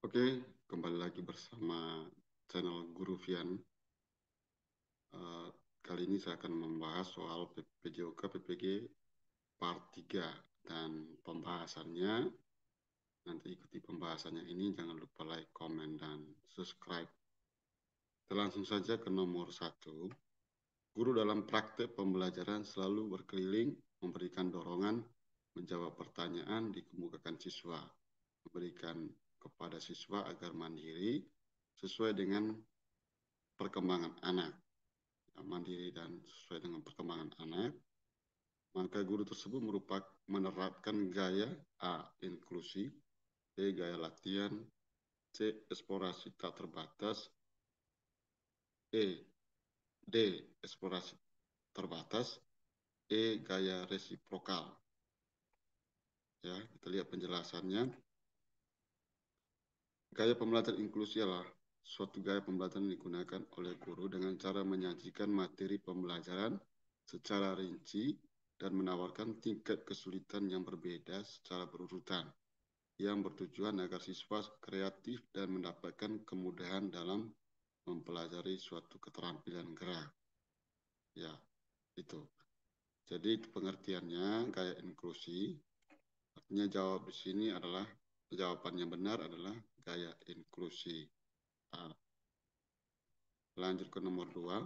Oke, kembali lagi bersama channel Guru Vian. Kali ini saya akan membahas soal PJOK PPG Part 3 dan pembahasannya. Nanti ikuti pembahasannya ini, jangan lupa like, komen, dan subscribe. Kita langsung saja ke nomor 1. Guru dalam praktek pembelajaran selalu berkeliling, memberikan dorongan, menjawab pertanyaan, dikemukakan siswa, memberikan kepada siswa agar mandiri sesuai dengan perkembangan anak, mandiri dan sesuai dengan perkembangan anak. Maka guru tersebut menerapkan gaya A. Inklusi, B. Gaya latihan, C. Eksplorasi tak terbatas, D. Eksplorasi terbatas, E. Gaya resiprokal. Ya, kita lihat penjelasannya. Gaya pembelajaran inklusi adalah suatu gaya pembelajaran yang digunakan oleh guru dengan cara menyajikan materi pembelajaran secara rinci dan menawarkan tingkat kesulitan yang berbeda secara berurutan, yang bertujuan agar siswa kreatif dan mendapatkan kemudahan dalam mempelajari suatu keterampilan gerak. Ya, itu. Jadi itu pengertiannya gaya inklusi. Artinya jawaban yang benar adalah gaya inklusi. Lanjut ke nomor 2.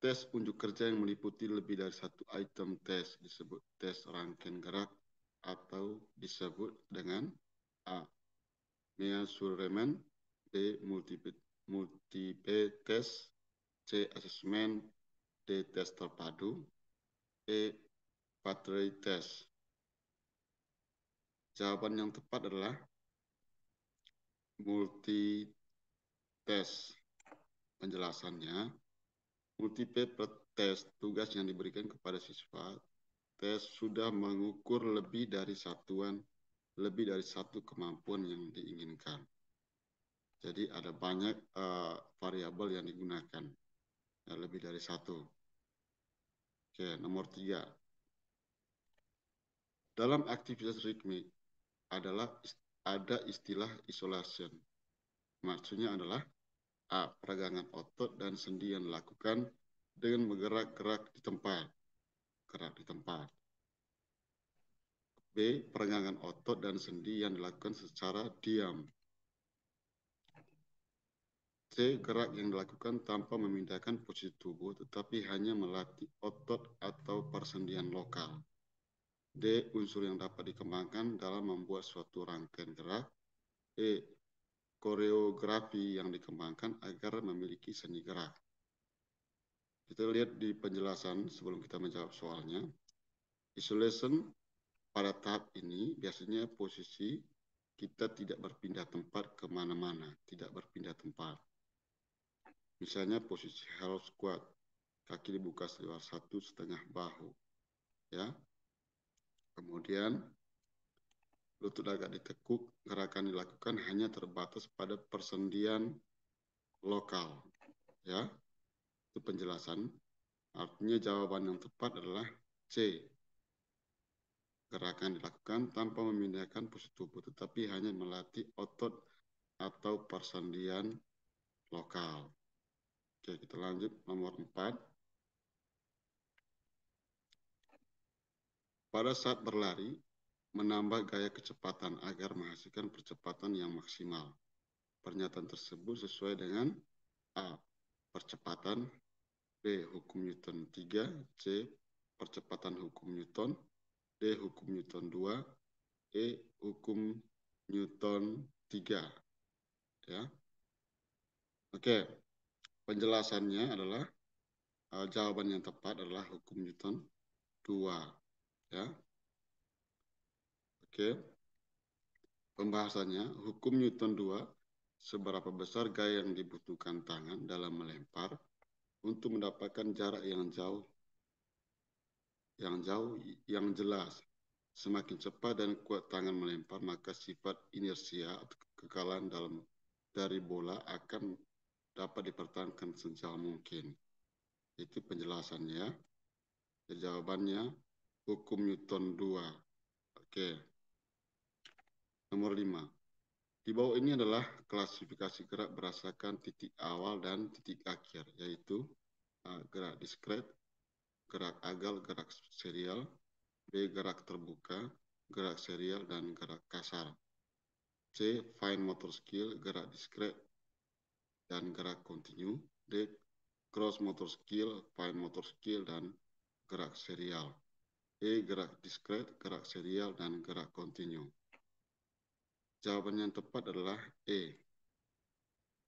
Tes unjuk kerja yang meliputi lebih dari satu item tes disebut tes rangkaian gerak atau disebut dengan A. Measurement, B. Multiple test, C. Assessment, D. Tes terpadu, E. Battery test. Jawaban yang tepat adalah multi test. Penjelasannya, multiple test tugas yang diberikan kepada siswa tes sudah mengukur lebih dari satu kemampuan yang diinginkan. Jadi ada banyak variabel yang digunakan, lebih dari satu. Oke, nomor 3. Dalam aktivitas ritmik ada istilah isolation. Maksudnya adalah A. Peragangan otot dan sendi yang dilakukan dengan bergerak di tempat. B. Peregangan otot dan sendi yang dilakukan secara diam. C. Gerak yang dilakukan tanpa memindahkan posisi tubuh, tetapi hanya melatih otot atau persendian lokal. D. Unsur yang dapat dikembangkan dalam membuat suatu rangkaian gerak. E. Koreografi yang dikembangkan agar memiliki seni gerak. Kita lihat di penjelasan sebelum kita menjawab soalnya. Isolation pada tahap ini biasanya posisi kita tidak berpindah tempat kemana-mana, tidak berpindah tempat. Misalnya posisi half squat, kaki dibuka sebesar 1,5 bahu, ya. Kemudian lutut agak ditekuk, gerakan dilakukan hanya terbatas pada persendian lokal, ya. Itu penjelasan. Artinya jawaban yang tepat adalah C. Gerakan dilakukan tanpa memindahkan posisi tubuh, tetapi hanya melatih otot atau persendian lokal. Oke, kita lanjut nomor 4. Pada saat berlari, menambah gaya kecepatan agar menghasilkan percepatan yang maksimal. Pernyataan tersebut sesuai dengan A. Percepatan, B. Hukum Newton 3, C. Percepatan hukum Newton, D. Hukum Newton 2, E. Hukum Newton 3. Ya. Oke, penjelasannya adalah jawaban yang tepat adalah hukum Newton 2. Ya. Oke. Pembahasannya, hukum Newton 2, seberapa besar gaya yang dibutuhkan tangan dalam melempar untuk mendapatkan jarak yang jelas. Semakin cepat dan kuat tangan melempar, maka sifat inersia atau kekekalan dari bola akan dapat dipertahankan sejauh mungkin. Itu penjelasannya. Jadi jawabannya hukum Newton 2. Oke. Nomor 5. Di bawah ini adalah klasifikasi gerak berdasarkan titik awal dan titik akhir, yaitu gerak diskret, gerak agal, gerak serial, B. Gerak terbuka, gerak serial, dan gerak kasar. C. Fine motor skill, gerak diskret, dan gerak kontinu. D. Gross motor skill, fine motor skill, dan gerak serial. E. Gerak diskret, gerak serial, dan gerak kontinu. Jawaban yang tepat adalah E.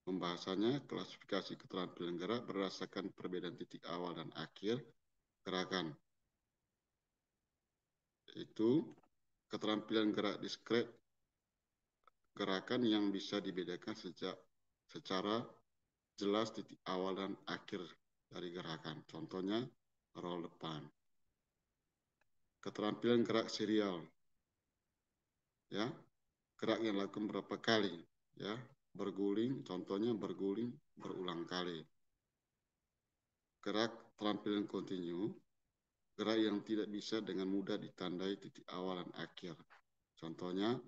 Pembahasannya, klasifikasi keterampilan gerak berdasarkan perbedaan titik awal dan akhir gerakan. Itu keterampilan gerak diskret, gerakan yang bisa dibedakan secara jelas titik awal dan akhir dari gerakan. Contohnya, roll depan. Keterampilan gerak serial, ya, gerak yang dilakukan berapa kali, ya, berguling, contohnya berguling berulang kali. Gerak keterampilan kontinu, gerak yang tidak bisa dengan mudah ditandai titik awal dan akhir. Contohnya,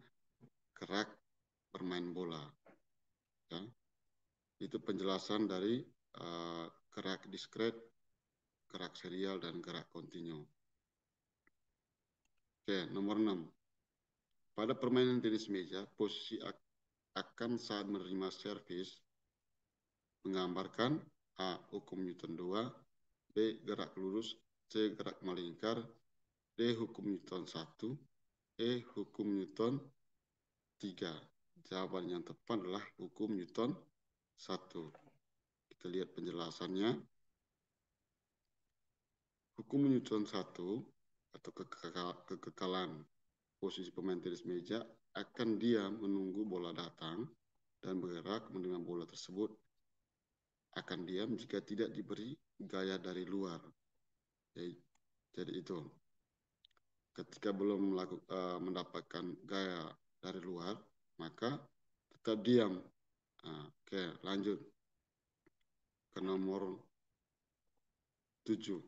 gerak bermain bola. Ya. Itu penjelasan dari gerak diskret, gerak serial, dan gerak kontinu. Oke, nomor 6. Pada permainan tenis meja, posisi akan saat menerima servis menggambarkan A. Hukum Newton 2, B. Gerak lurus, C. Gerak melingkar, D. Hukum Newton 1, E. Hukum Newton 3. Jawaban yang tepat adalah hukum Newton 1. Kita lihat penjelasannya. Hukum Newton 1 atau kekekalan posisi pemain tenis meja akan diam menunggu bola datang dan bergerak menerima bola tersebut. Akan diam jika tidak diberi gaya dari luar. Jadi itu. Ketika belum mendapatkan gaya dari luar, maka tetap diam. Oke, lanjut ke nomor 7.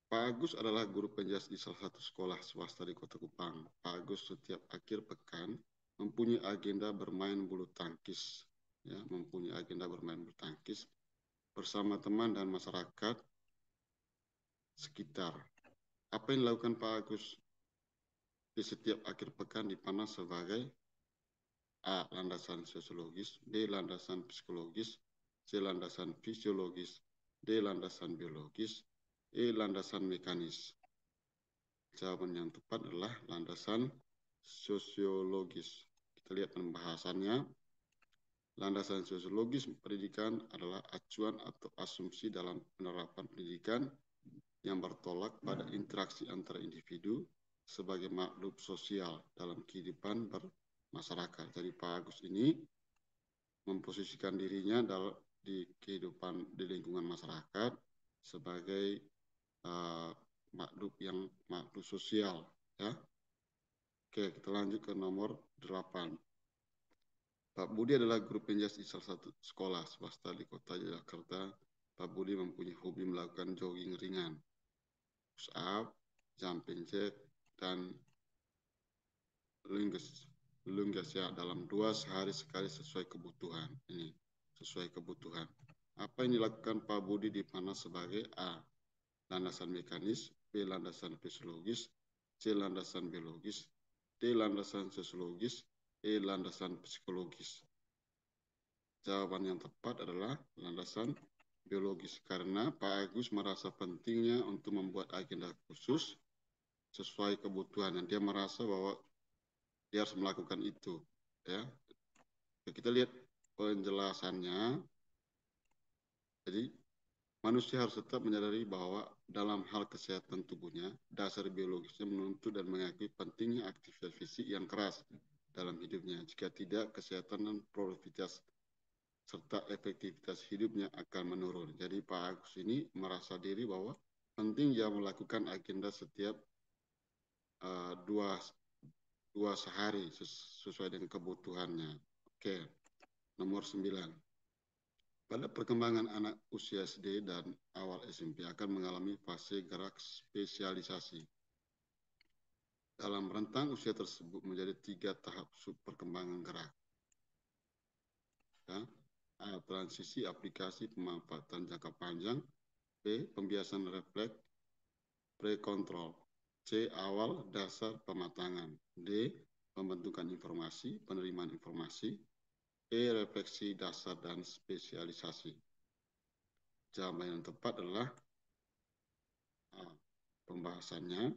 Pak Agus adalah guru penjas di salah satu sekolah swasta di Kota Kupang. Pak Agus setiap akhir pekan mempunyai agenda bermain bulu tangkis. Ya, mempunyai agenda bermain bulu tangkis bersama teman dan masyarakat sekitar. Apa yang dilakukan Pak Agus di setiap akhir pekan dipandang sebagai A. Landasan sosiologis, B. Landasan psikologis, C. Landasan fisiologis, D. Landasan biologis, E. Landasan mekanis. Jawaban yang tepat adalah landasan sosiologis. Kita lihat pembahasannya. Landasan sosiologis pendidikan adalah acuan atau asumsi dalam penerapan pendidikan yang bertolak pada interaksi antara individu sebagai makhluk sosial dalam kehidupan bermasyarakat. Jadi Pak Agus ini memposisikan dirinya di kehidupan di lingkungan masyarakat sebagai makhluk sosial, ya. Oke, kita lanjut ke nomor 8. Pak Budi adalah guru penjas di salah satu sekolah swasta di Kota Jakarta. Pak Budi mempunyai hobi melakukan jogging ringan, push up, jumping jack, dan lunges ya dalam 2 sehari sekali sesuai kebutuhan. Ini sesuai kebutuhan. Apa yang dilakukan Pak Budi dipandang sebagai A. Landasan mekanis, B. Landasan fisiologis, C. Landasan biologis, D. Landasan sosiologis, E. Landasan psikologis. Jawaban yang tepat adalah landasan biologis karena Pak Agus merasa pentingnya untuk membuat agenda khusus sesuai kebutuhan dan dia merasa bahwa dia harus melakukan itu, ya. Kita lihat penjelasannya. Jadi manusia harus tetap menyadari bahwa dalam hal kesehatan tubuhnya, dasar biologisnya menuntut dan mengakui pentingnya aktivitas fisik yang keras dalam hidupnya. Jika tidak, kesehatan dan produktivitas serta efektivitas hidupnya akan menurun. Jadi Pak Agus ini merasa diri bahwa penting dia melakukan agenda setiap dua sehari sesuai dengan kebutuhannya. Oke, nomor 9. Pada perkembangan anak usia SD dan awal SMP akan mengalami fase gerak spesialisasi. dalam rentang usia tersebut menjadi 3 tahap sub perkembangan gerak. Ya. A. Transisi aplikasi pemanfaatan jangka panjang. B. Pembiasan refleks prekontrol. C. Awal dasar pematangan. D. Pembentukan informasi, penerimaan informasi. E. Refleksi dasar dan spesialisasi. Jawaban yang tepat adalah A. Pembahasannya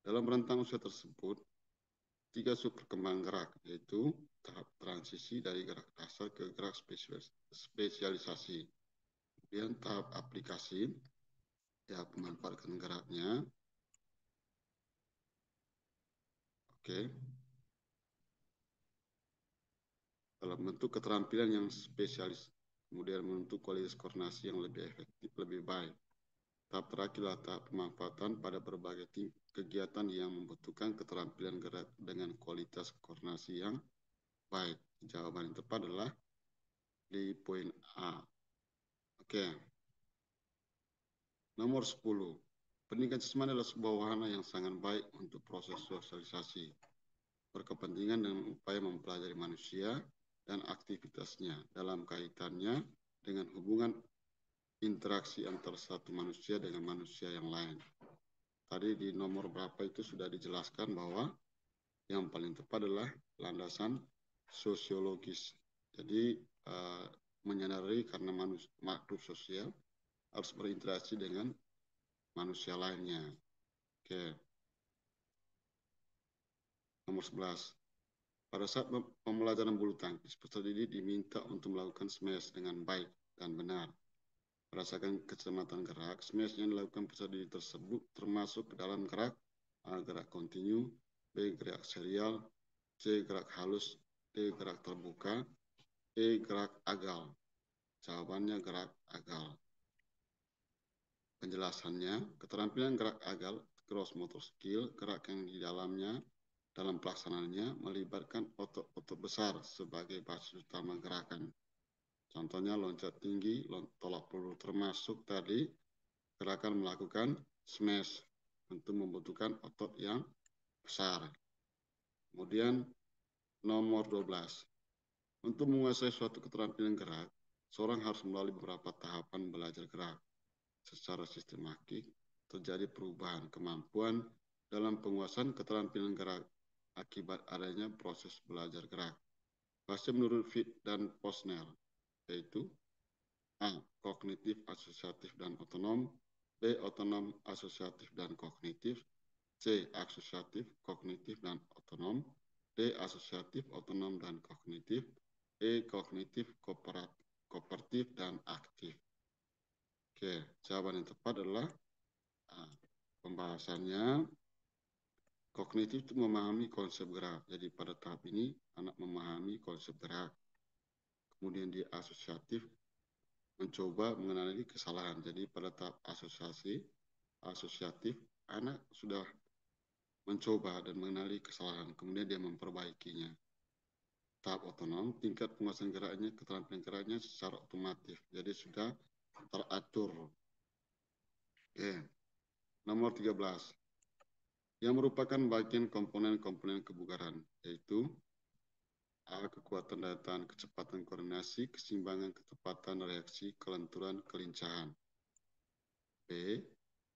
dalam rentang usia tersebut 3 sub perkembangan gerak, yaitu tahap transisi dari gerak dasar ke gerak spesialisasi. Kemudian tahap aplikasi, ya pemanfaatan geraknya. Oke. Dalam bentuk keterampilan yang spesialis. Kemudian membentuk kualitas koordinasi yang lebih efektif, lebih baik. Tahap terakhirlah tahap pemanfaatan pada berbagai kegiatan yang membutuhkan keterampilan gerak dengan kualitas koordinasi yang baik. Jawaban yang tepat adalah di poin A. Oke. Nomor 10. Pendidikan jasmani adalah sebuah wahana yang sangat baik untuk proses sosialisasi, berkepentingan dengan upaya mempelajari manusia dan aktivitasnya dalam kaitannya dengan hubungan interaksi antara satu manusia dengan manusia yang lain. Tadi di nomor berapa itu sudah dijelaskan bahwa yang paling tepat adalah landasan sosiologis. Jadi menyadari karena makhluk sosial harus berinteraksi dengan manusia lainnya. Oke. Nomor 11. Pada saat pembelajaran bulu tangkis, peserta didik diminta untuk melakukan smash dengan baik dan benar. Berdasarkan kecermatan gerak, smash yang dilakukan peserta didik tersebut termasuk ke dalam gerak A. Gerak kontinu, B. Gerak serial, C. Gerak halus, D. Gerak terbuka, E. Gerak agal. Jawabannya gerak agal. Penjelasannya, keterampilan gerak agal, gross motor skill, gerak yang di dalamnya dalam pelaksanaannya melibatkan otot-otot besar sebagai basis utama gerakan. Contohnya loncat tinggi, tolak peluru, termasuk tadi gerakan melakukan smash untuk membutuhkan otot yang besar. Kemudian nomor 12. Untuk menguasai suatu keterampilan gerak, seorang harus melalui beberapa tahapan belajar gerak. Secara sistematik, terjadi perubahan kemampuan dalam penguasaan keterampilan gerak akibat adanya proses belajar gerak. Hasil menurut Fit dan Posner, yaitu A. Kognitif, asosiatif, dan otonom. B. Otonom, asosiatif, dan kognitif. C. Asosiatif, kognitif, dan otonom. D. Asosiatif, otonom, dan kognitif. E. Kognitif, kooperatif, dan aktif. Oke, jawaban yang tepat adalah pembahasannya kognitif itu memahami konsep gerak. Jadi pada tahap ini anak memahami konsep gerak. Kemudian dia asosiatif, mencoba mengenali kesalahan. Jadi pada tahap asosiatif, anak sudah mencoba dan mengenali kesalahan. Kemudian dia memperbaikinya. Tahap otonom, tingkat penguasaan geraknya, keterampilan geraknya secara otomatis. Jadi sudah teratur. Oke. Nomor 13. Yang merupakan bagian komponen-komponen kebugaran, yaitu A. Kekuatan daya tahan, kecepatan koordinasi, keseimbangan, ketepatan reaksi, kelenturan, kelincahan. B.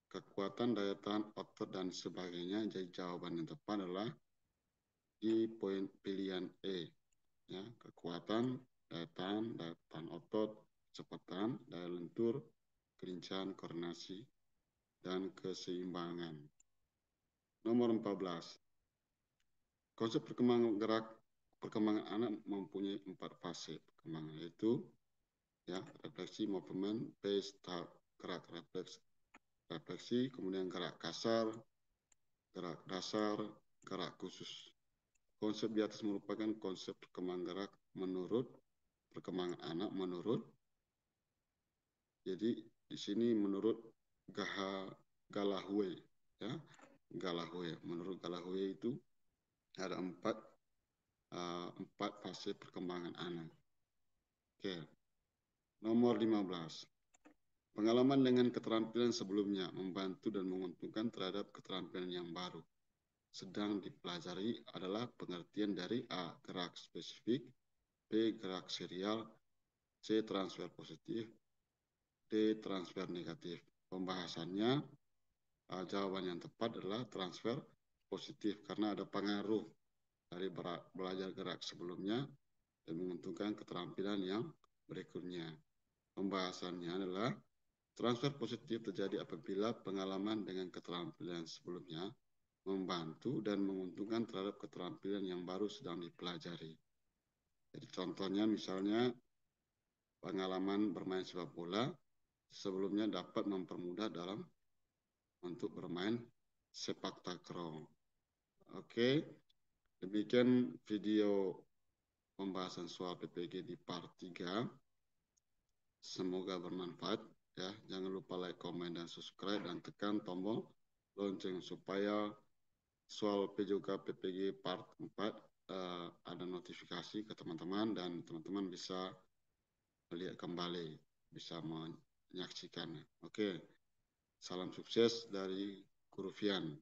Kekuatan daya tahan otot dan sebagainya. Jadi jawaban yang tepat adalah di poin pilihan E. Ya, kekuatan daya tahan otot, kecepatan, daya lentur, kelincahan, koordinasi, dan keseimbangan. Nomor 14. Konsep perkembangan anak mempunyai 4 fase perkembangan, yaitu ya, refleksi, movement, pace, tahap gerak refleksi, kemudian gerak kasar, gerak dasar, gerak khusus. Konsep di atas merupakan konsep perkembangan gerak menurut perkembangan anak jadi di sini menurut Gallahue, ya, Gallahue. Menurut Gallahue itu ada 4 fase perkembangan anak. Oke. Nomor 15. Pengalaman dengan keterampilan sebelumnya membantu dan menguntungkan terhadap keterampilan yang baru. sedang dipelajari adalah pengertian dari A. Gerak spesifik, B. Gerak serial, C. Transfer positif, D. Transfer negatif. Pembahasannya, jawaban yang tepat adalah transfer positif karena ada pengaruh dari belajar gerak sebelumnya dan menguntungkan keterampilan yang berikutnya. Pembahasannya adalah transfer positif terjadi apabila pengalaman dengan keterampilan sebelumnya membantu dan menguntungkan terhadap keterampilan yang baru sedang dipelajari. Jadi contohnya misalnya pengalaman bermain sepak bola sebelumnya dapat mempermudah dalam untuk bermain sepak takraw. Oke, demikian video pembahasan soal PPG di part 3. Semoga bermanfaat ya. Jangan lupa like, komen, dan subscribe dan tekan tombol lonceng supaya soal PPG part 4 ada notifikasi ke teman-teman dan teman-teman bisa melihat kembali, bisa menyaksikannya. Oke, salam sukses dari Guru Fian.